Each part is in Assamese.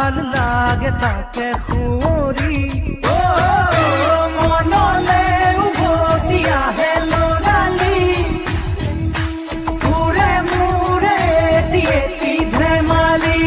ভাল লাগে তাকে সুঁৱৰি মনলে উভতি আহে ল'ৰালি তোৰে মোৰে এটি ধেমালি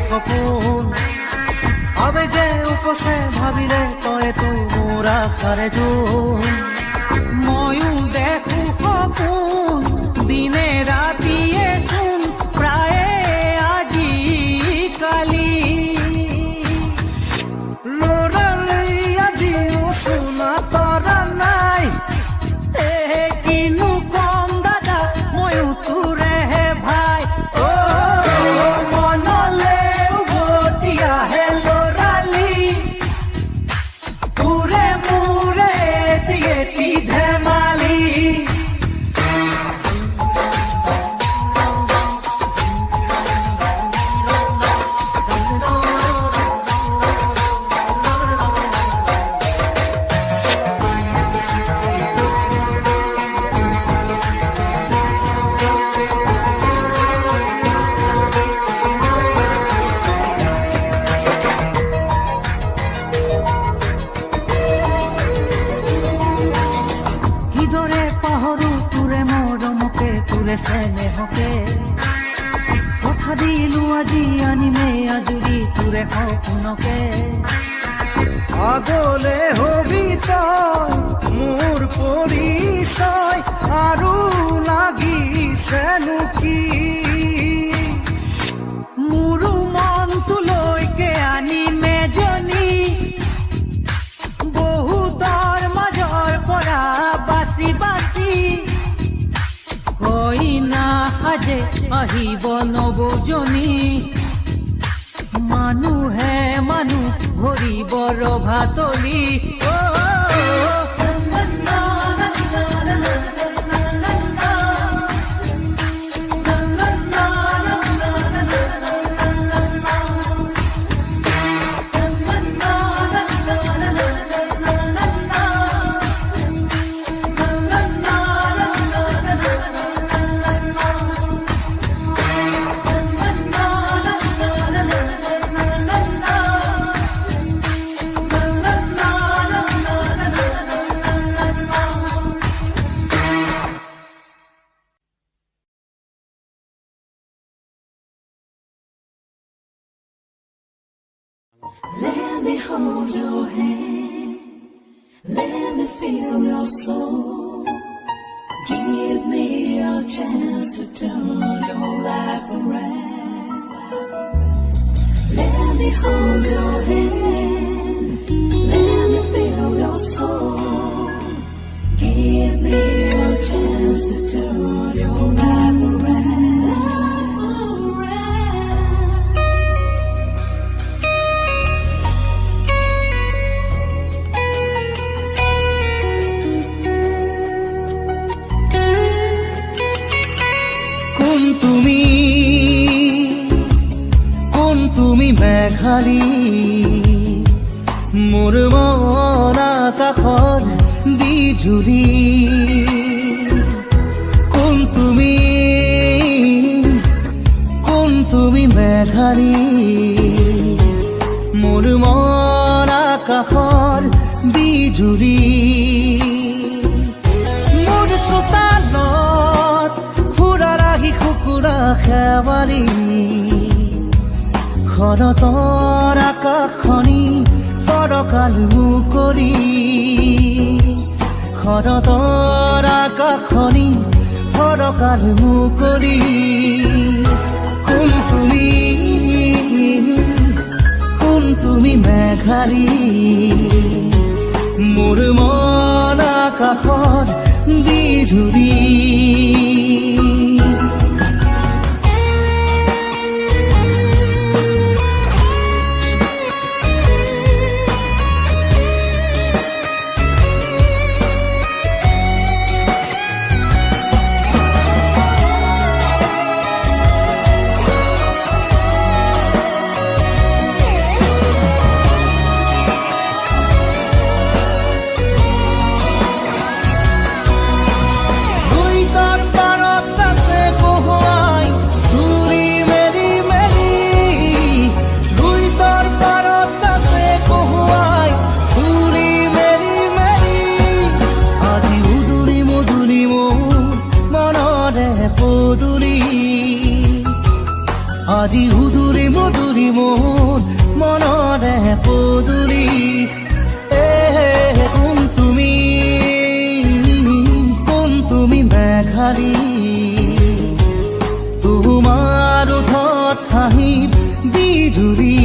সপোন আবেগে উপচে ভাবিলে তই তুই মোৰ আশাৰে জোন ময়ো দেখো সপোন দিনে ৰাতিয়ে চোন প্ৰায়ে আজি কালি ল'ৰালি আজিও শুনা তৰা নাই কিনো কম দাদা ময়ো তোৰেহে ভাই স্নেহকে কথা দিলো আজি আনিমে আজুৰি তোৰে সপোনকে আগলে হবি তই মোৰ পৰিচয় আৰু লাগিছেনো কি মোৰো মনটোলৈকে আনিমে জনী বহুতৰ মাজৰ পৰা বাচি বাচি কইনা সাজে আহিব নবজনী মানুহে মানুহ ভৰিব ৰভাতলি Let me hold your hand, let me feel your soul. Give me a chance to turn your life around. Let me hold your hand, let me feel your soul. Give me a chance to turn your life around. তুমি মেঘালী মোৰ মন আকাশৰ বিজুলী কোন তুমি মেঘালী মোৰ মন আকাশৰ বিজুলী মোৰ চোতালত ফুৰা ৰাহি কুকুৰা খেৱালী শৰতৰ আকাশখনি ফৰকাল মুকলি শৰতৰ আকাশখনি ফৰকাল মুকলি কোন তুমি মেঘালী মোৰ মন আকাশৰ বিজুলী আজি উদুৰি মধুৰি মন মনৰে পদুৰি কোন তুমি মেঘাৰী তোমাৰ ওঠত হাঁহিৰ বিজুৰি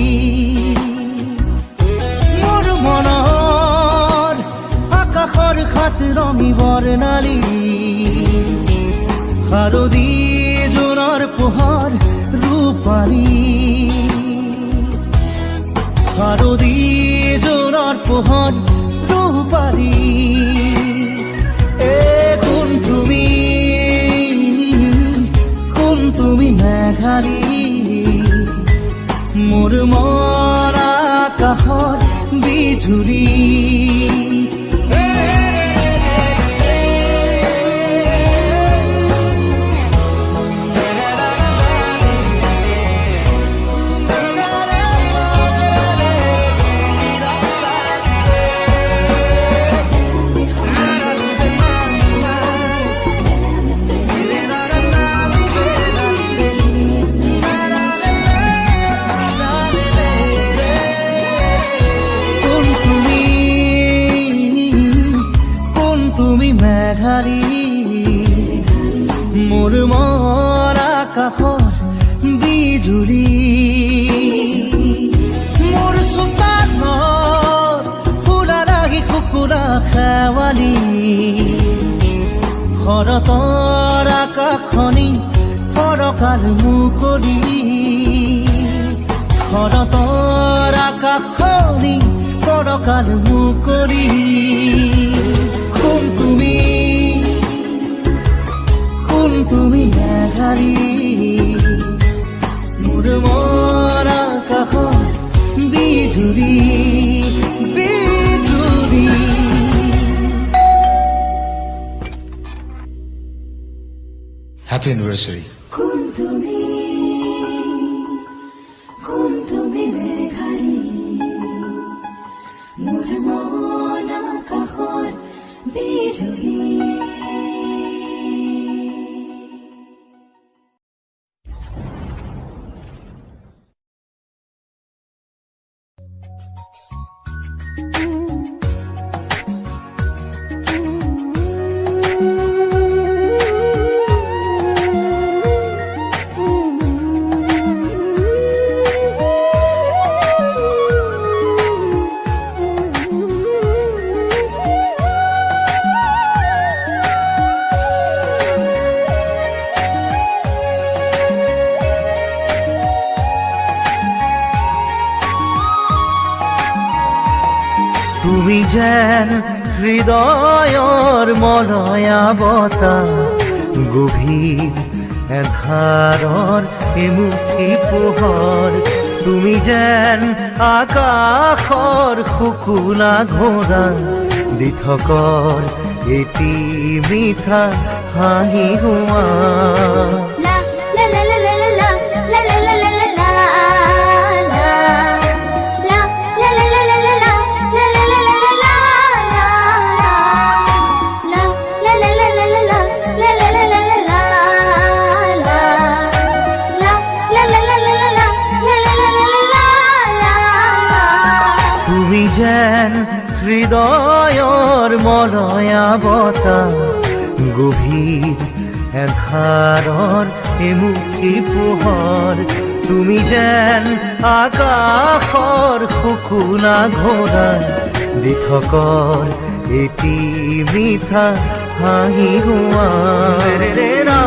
মোৰ মনৰ আকাশৰ খাত ৰঙি বৰ্ণালী শাৰদী জোনৰ পোহৰ ৰূপালী শাৰদী জোনৰ পোহৰ ৰূপালী কোন তুমি মেঘাৰী মোৰ মন আকাশৰ বিজুৰি মোৰ মন আকাশৰ বিজুৰি মোৰ চোতালত ফুলা লাগি কুকুৰা খেৱালি শৰতৰ আকাশখনি ফৰকাৰ মুকলি শৰতৰ আকাশখনি ফৰকাৰ মুকলি কোন তুমি মেঘাৰী মোৰ মন আকাশৰ বিজুৰি বিজুৰি হ্যাপি অ্যানিভাৰ্সাৰি কোন তুমি মেঘাৰী মোৰ মন আকাশৰ বিজুৰি তুমি যেন হৃদয়ৰ মলয়া বতাহ গভীৰ এন্ধাৰৰ এমুঠি পোহৰ তুমি যেন আকাশৰ শুকুলা ঘোঁৰা দি থকৰ এটি মিঠা হাঁহি হোৱা তুমি যেন হৃদয়ৰ মলয়া বতাহ গভীৰ এন্ধাৰৰ এমুঠি পোহৰ তুমি যেন আকাশৰ শুকুলা ঘোঁৰা দি থকৰ এটি মিঠা হাঁহি হোৱা ৰে ৰা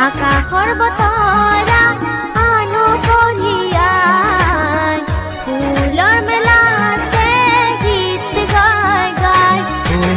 আকাশৰ বতৰা আনো কঢ়িয়াই ফুলৰ মেলাতে গীত গাই গাই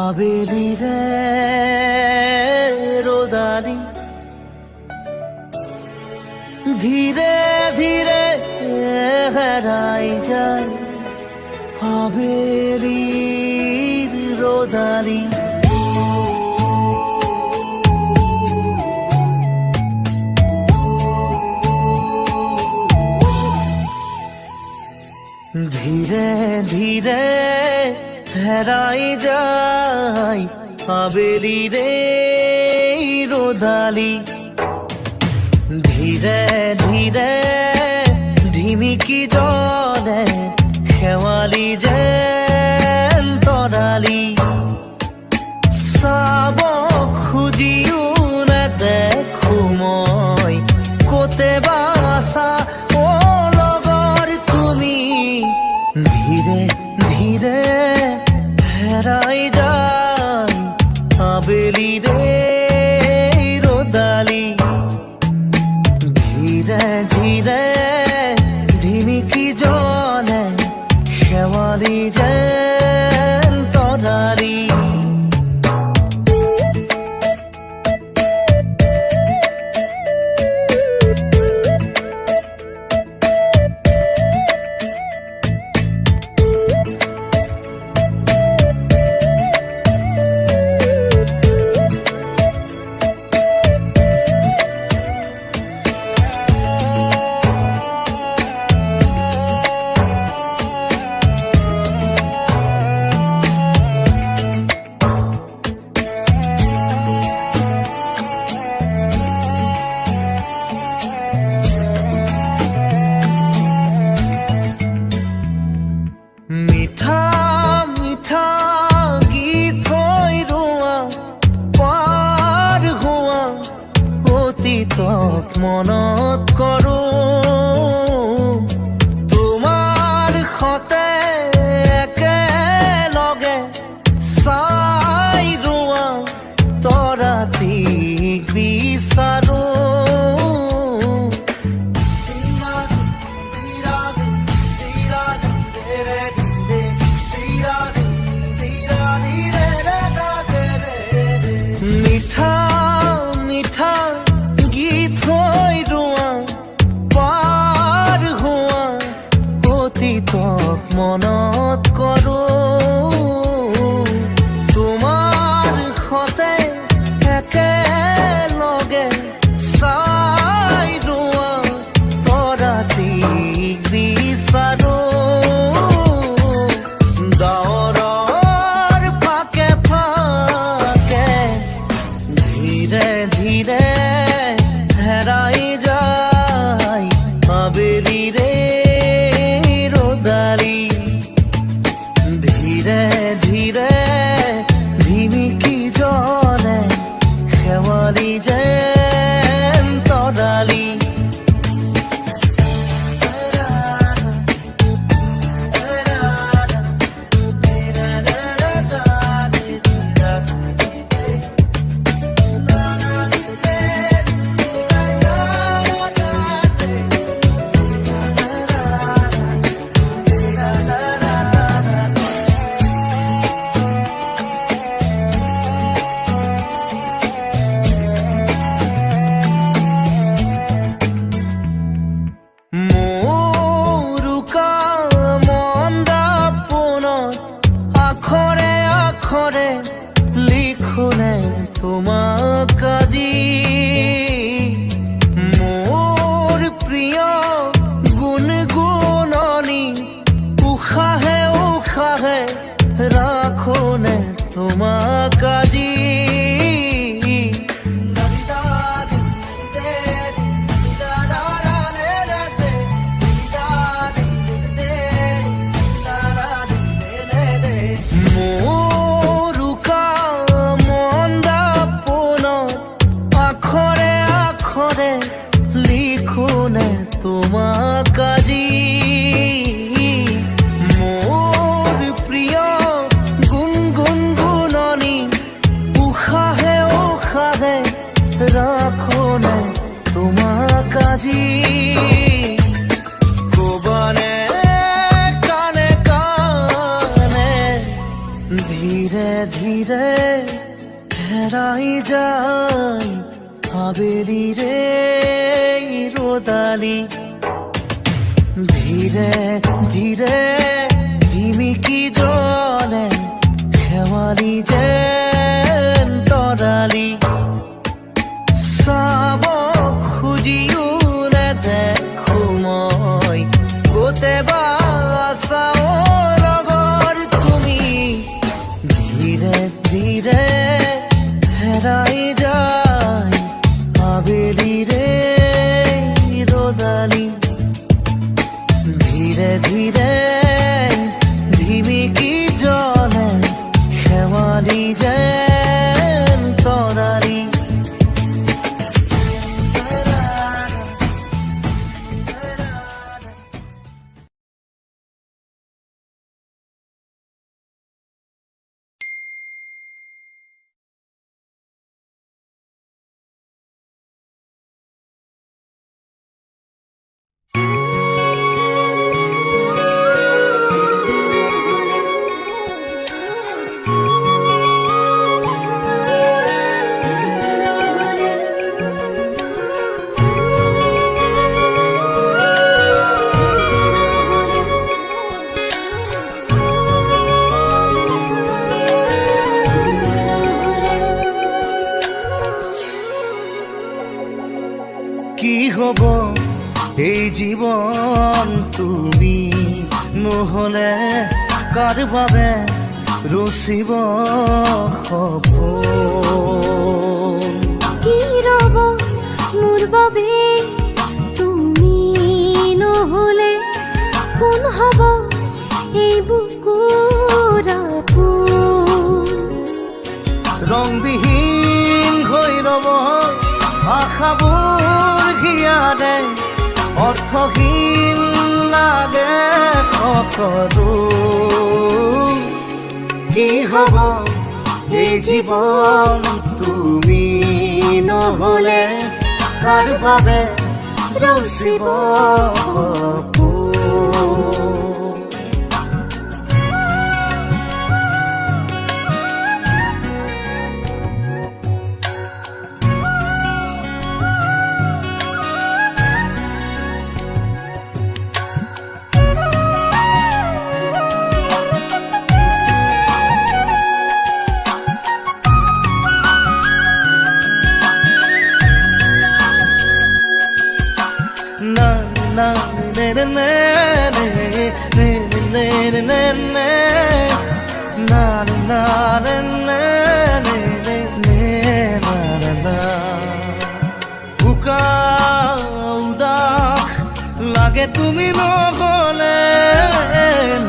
আবেলি রে রোদালি ধীরে ধীরে হারাই যায় আবেলির রোদালি ধীরে ধীরে হারাই যায় আবেলি রে রোদালি ধীরে ধীরে ঢিমিকি জলে খেৱালি যেন তৰালি চাব খুজিও নেদেখো মই ক'তে বা আছা অ লগৰ তুমি ধীৰে ধীৰে হেৰাই যায় আবেলি ৰে ৰ'দালি ধীৰে ধীৰে ধিমিকি জলে শেৱালি যেন তৰালি কোনে তোমাক আজি মোৰ প্ৰিয় গুণগুণগুণনি উশাহে উশাহে ৰাখোনে তোমাক আজি কবানে কানে কানে ধীৰে ধীৰে হেৰাই যায় আবেলিৰে ৰ'দালি ধীৰে ধীৰে ধিমিকি জ্বলে শেৱালি যেন তৰালি চাব খুজিও নেদেখো মই গোটে বা আছাও লগৰ তুমি ধীৰে ধীৰে হেৰাই যায় আবেলিৰে ৰ'দালি ধীৰে ধীৰে ধিমিকি জ্বলে শেৱালি যেন তৰালি কি হ'ব এই জীৱন তুমি নহ'লে কাৰ বাবে ৰচিব সপোন কি ৰ'ব মোৰ বাবে তুমি নহ'লে কোন হ'ব এই বুকুৰ আপোন ৰংবিহীন হৈ ৰ'ব আশাবোৰ হিয়াৰে অৰ্থহীন লাগে সকলো কি হ'ব এই জীৱন তুমি নহ'লে কাৰ বাবে ৰচিব সপোন লাগে তুমি নহ'লে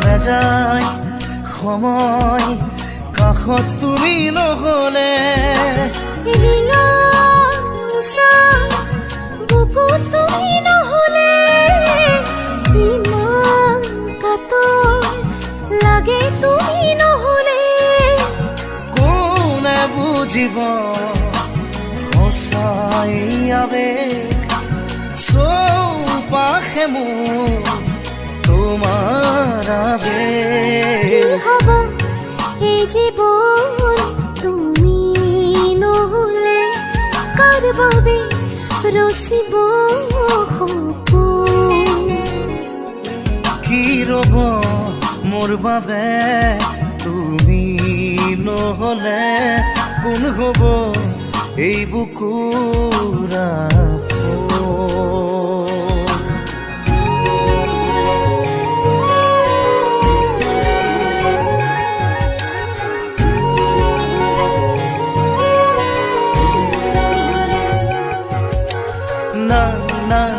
নাযায় সময় কাষত তুমি নহ'লে বুকু তুমি নহ'লে ইমান কাতৰ লাগে তুমি নহ'লে কোনে বুজিব সঁচাই আবেগ চৌপাশে মোৰ তোমাৰ আবেগ কি হ'ব এই জীৱন তুমি নহ'লে কাৰ বাবে ৰচিব সপোন কি ৰ'ব মোৰ বাবে তুমি নহ'লে কোন হ'ব এই বুকুৰ na na na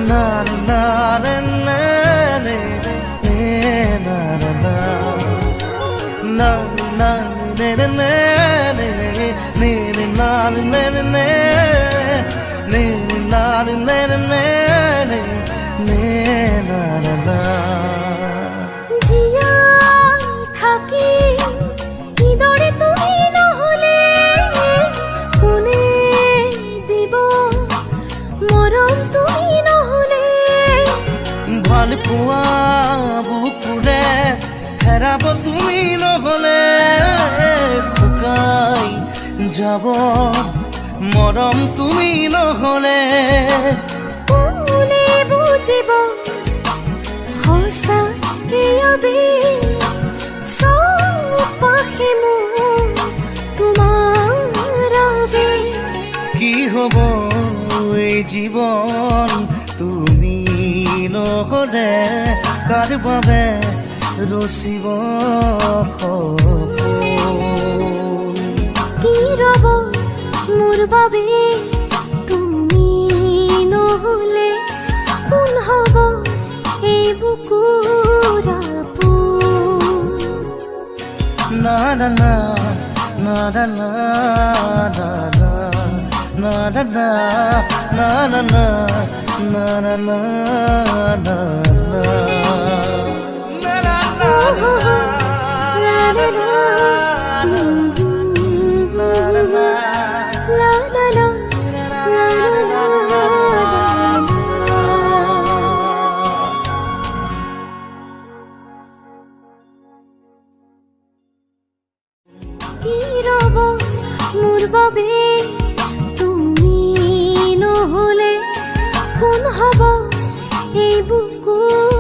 na na na na নার নে নে নে নার নে নে নে নে নার না জিয়া থাকি হৃদয়ে তুমি নহলে কোনে দিব মরম তুমি নহলে ভাল পোৱা বুকুৰে হেৰাব তুমি নহলে শুকাই যাব মৰম তুমি নহলে কোনে বুজিব সঁচা এয়াবে চব পাখি মোৰ তোমাৰ বাবে কি হব এই জীৱন তুমি নহলে কাৰ বাবে ৰচিব সপোন কি ৰব মোৰ বাবে তুমি নহলে কোন হব এই বুকুৰ আপোন না না না না না না না na na na na na na na na na na na কি ৰব মোৰ বাবে তুমি নহলে কোন হব এই বুকুৰ